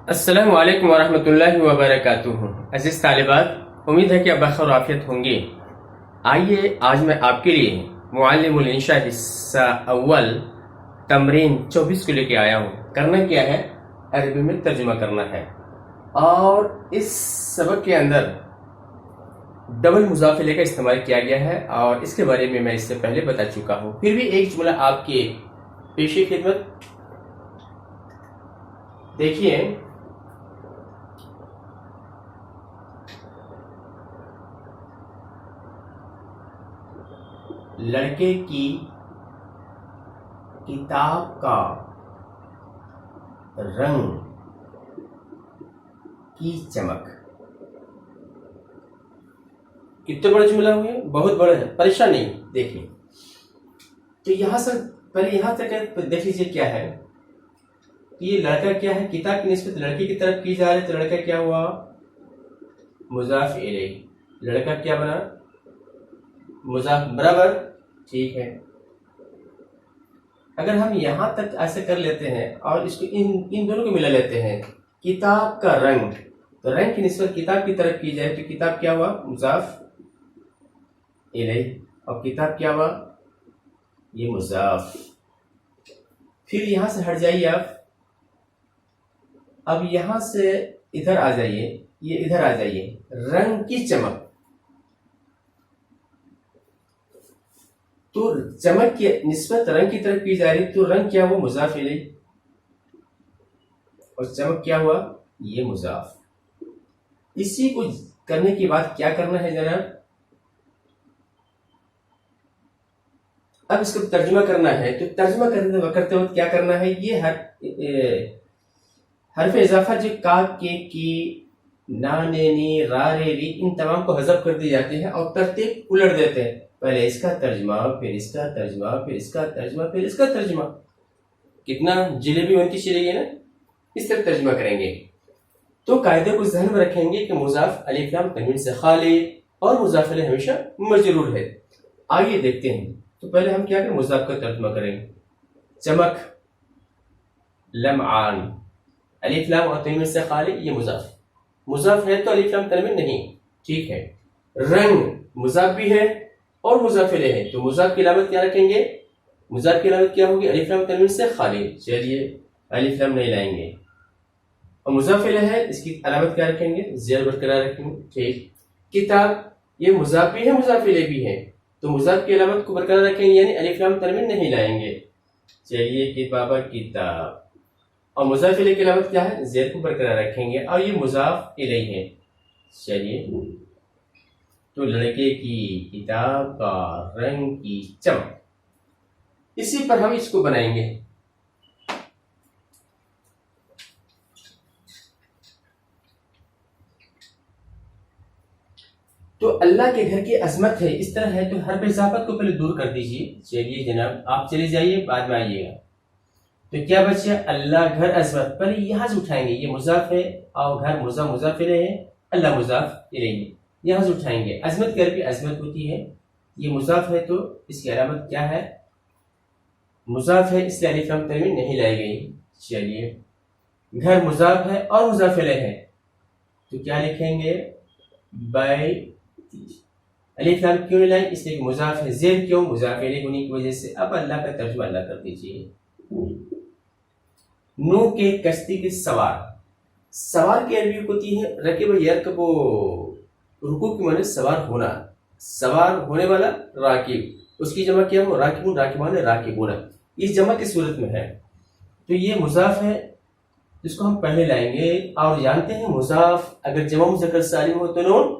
السلام علیکم ورحمۃ اللہ وبرکاتہ۔ عزیز طالبات، امید ہے کہ آپ بخیر و عافیت ہوں گے۔ آئیے آج میں آپ کے لیے معلم الانشاء حصہ اول تمرین 24 کو لے کے آیا ہوں۔ کرنا کیا ہے؟ عربی میں ترجمہ کرنا ہے، اور اس سبق کے اندر ڈبل مضاف الیہ کا استعمال کیا گیا ہے، اور اس کے بارے میں میں اس سے پہلے بتا چکا ہوں۔ پھر بھی ایک جملہ آپ کے پیش خدمت دیکھیے۔ لڑکے کی کتاب کا رنگ کی چمک۔ کتنے بڑا جملہ ہوئے؟ بہت بڑا ہے، پریشان نہیں۔ دیکھیں تو یہاں سے پہلے یہاں تک دیکھ لیجیے کیا ہے کہ یہ لڑکا کیا ہے، کتاب کی نسبت لڑکی کی طرف کی جا رہی ہے، تو لڑکا کیا ہوا؟ مضاف الیہ۔ لڑکا کیا بنا؟ مضاف، برابر، ٹھیک ہے۔ اگر ہم یہاں تک ایسے کر لیتے ہیں اور اس کو ان دونوں کو ملا لیتے ہیں، کتاب کا رنگ، تو رنگ کی نسبت کتاب کی طرف کی جائے تو کتاب کیا ہوا؟ مضاف الیہ، اور کتاب کیا ہوا؟ یہ مضاف۔ پھر یہاں سے ہٹ جائیے آپ، اب یہاں سے ادھر آ جائیے، یہ ادھر آ جائیے، رنگ کی چمک۔ تو چمک کی نسبت رنگ کی طرف کی جا رہی، تو رنگ کیا ہوا؟ مضاف الیہ، اور چمک کیا ہوا؟ یہ مضاف۔ اسی کو کرنے کے بعد کیا کرنا ہے جناب؟ اب اس کو ترجمہ کرنا ہے، تو ترجمہ کرتے وقت کیا کرنا ہے؟ یہ حرف اضافہ جو کاف کے کی نا نے نی را رے ری، ان تمام کو حذف کر دی جاتی ہے اور ترتیب الٹ دیتے ہیں، پہلے اس کا ترجمہ، پھر اس کا ترجمہ، پھر اس کا ترجمہ، پھر اس کا ترجمہ۔ کتنا جلیبی بنتی چلی گئی نا، اس طرح ترجمہ کریں گے۔ تو قاعدے کو ذہن میں رکھیں گے کہ مضاف الف لام تنوین سے خالی، اور مضاف الیہ ہمیشہ مجرور ہے۔ آئیے دیکھتے ہیں۔ تو پہلے ہم کیا کریں؟ مضاف کا ترجمہ کریں۔ چمک، لمعان، الف لام اور تنوین سے خالی، یہ مضاف ہے تو الف لام تنوین نہیں، ٹھیک ہے۔ رنگ مضاف بھی ہے اور مضاف الیہ ہے، تو مضاف کی علامت کیا رکھیں گے؟ مضاف کی علامت کیا ہوگی؟ الف لام تنوین سے خالی، چلیے الف لام نہیں لائیں گے۔ اور مضاف الیہ ہے، اس کی علامت کیا رکھیں گے؟ زیر برقرار رکھیں گے، ٹھیک۔ کتاب، یہ مضاف بھی ہے مضاف الیہ بھی ہے، تو مضاف کی علامت کو برقرار رکھیں گے، یعنی الف لام تنوین نہیں لائیں گے۔ چلیے کتابہ، کتاب، اور مضاف الیہ کی علامت کیا ہے؟ زیر کو برقرار رکھیں گے، اور یہ مضاف الیہ ہے۔ چلیے، تو لڑکے کی کتاب کا رنگ کی چمک، اسی پر ہم اس کو بنائیں گے۔ تو اللہ کے گھر کی عظمت ہے، اس طرح ہے، تو حرف اضافت کو پہلے دور کر دیجیے۔ چلیے جناب، آپ چلے جائیے، بعد میں آئیے گا۔ تو کیا بچے؟ اللہ گھر عظمت، پہلے یہاں سے اٹھائیں گے، یہ مضاف ہے اور گھر مضاف الیہ ہے، اللہ مضاف الیہ ہے، یہاں سے اٹھائیں گے۔ عظمت کی عربی عظمت ہوتی ہے، یہ مضاف ہے تو اس کی علامت کیا ہے؟ مضاف ہے، اس لیے الف لام تنوین نہیں لائی گئی۔ چلیے، گھر مضاف ہے اور مضاف الیہ ہے، تو کیا لکھیں گے؟ بیت۔ الف لام کیوں نہیں لائی؟ اس لیے کہ مضاف ہے، زیر کیوں؟ مضاف الیہ ہونے کی وجہ سے۔ اب اللہ کا ترجمہ اللہ کر دیجیے۔ نو کے کشتی کے سوار، سوار کی عربی ہوتی ہے رکب یرکب، رکوب کی معنی سوار ہونا، سوار ہونے والا راکب، اس کی جمع کیا ہو؟ راکبون، راکبان، راکبون، اس جمع کی صورت میں ہے۔ تو یہ مضاف ہے، اس کو ہم پہلے لائیں گے، اور جانتے ہیں مضاف اگر جمع مذکر سالم ہو تو نون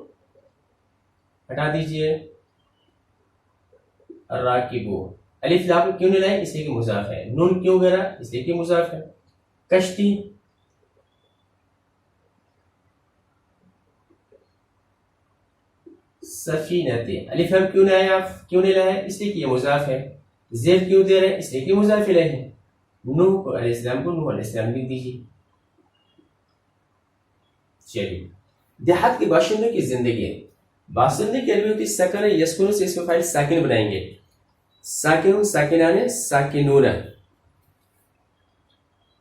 ہٹا دیجئے، راکبو۔ الف لام کیوں نہیں لائیں؟ اس لیے کہ مضاف ہے۔ نون کیوں گرا؟ اس لیے کہ مضاف ہے۔ کشتی، سفینتے، الف لام کیوں نہیں لایا؟ اس لیے کہ یہ مضاف ہے۔ زیر کیوں دے رہے ہیں؟ اس لیے کہ مضاف الیہ ہے۔ نوح علیہ السلام کو نوح علیہ السلام لکھ دیجیے۔ چلیے، دیہات کے باشندوں کی زندگی، باشندے کی عربی ہوتی سکن یسکنون سے اس میں فائل ساکن بنائیں گے، ساکنون، ساکنان، ساکنون،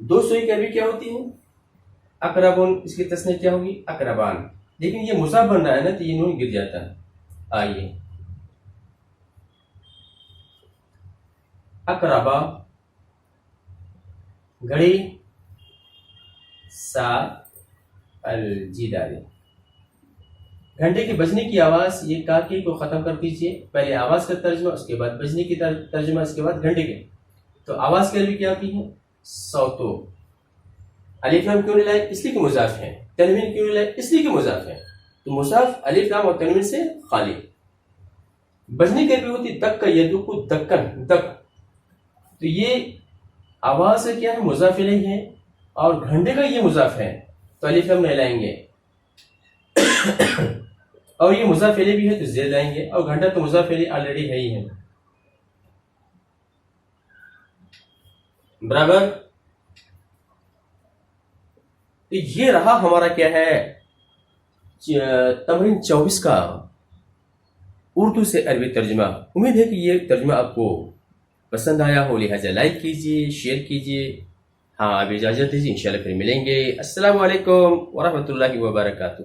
دو سوئی کی عربی کیا ہوتی ہے؟ اقربون. اس کی تسنیہ کیا ہوگی؟ اقربان. لیکن یہ مضاف بن رہا ہے نا تو یہ نون گر جاتا ہے. آئیے اقربا گھڑی سات الجدار. گھنٹے کے بجنے کی آواز یہ کاکی کو ختم کر دیجئے. پہلے آواز کا ترجمہ، اس کے بعد بجنے کی ترجمہ، اس کے بعد گھنٹے کے. تو آواز کی عربی کیا ہوتی ہے؟ صوتو. الف لام کیوں نہیں لائے؟ اس لیے کہ مضاف ہے. تنوین کیوں نہیں لائے؟ اس لیے کہ مضاف ہے. تو مضاف الف لام اور تنوین سے خالی. بجنے کی عربی ہوتی دک کا یدکو دکن دک. تو یہ آواز سے کیا ہے؟ مضاف الیہ ہے، اور گھنٹے کا یہ مضاف ہے تو الف لام نہیں لائیں گے. اور یہ مضاف الیہ بھی ہے تو زیر لائیں گے، اور گھنٹہ تو مضاف الیہ آلریڈی ہے ہی ہے. برابر. تو یہ رہا ہمارا کیا ہے تمرین 24 کا اردو سے عربی ترجمہ. امید ہے کہ یہ ترجمہ آپ کو پسند آیا ہو، لہٰذا لائک کیجیے، شیئر کیجیے. ہاں اب اجازت دیجیے، انشاءاللہ پھر ملیں گے. السلام علیکم ورحمۃ اللہ وبرکاتہ.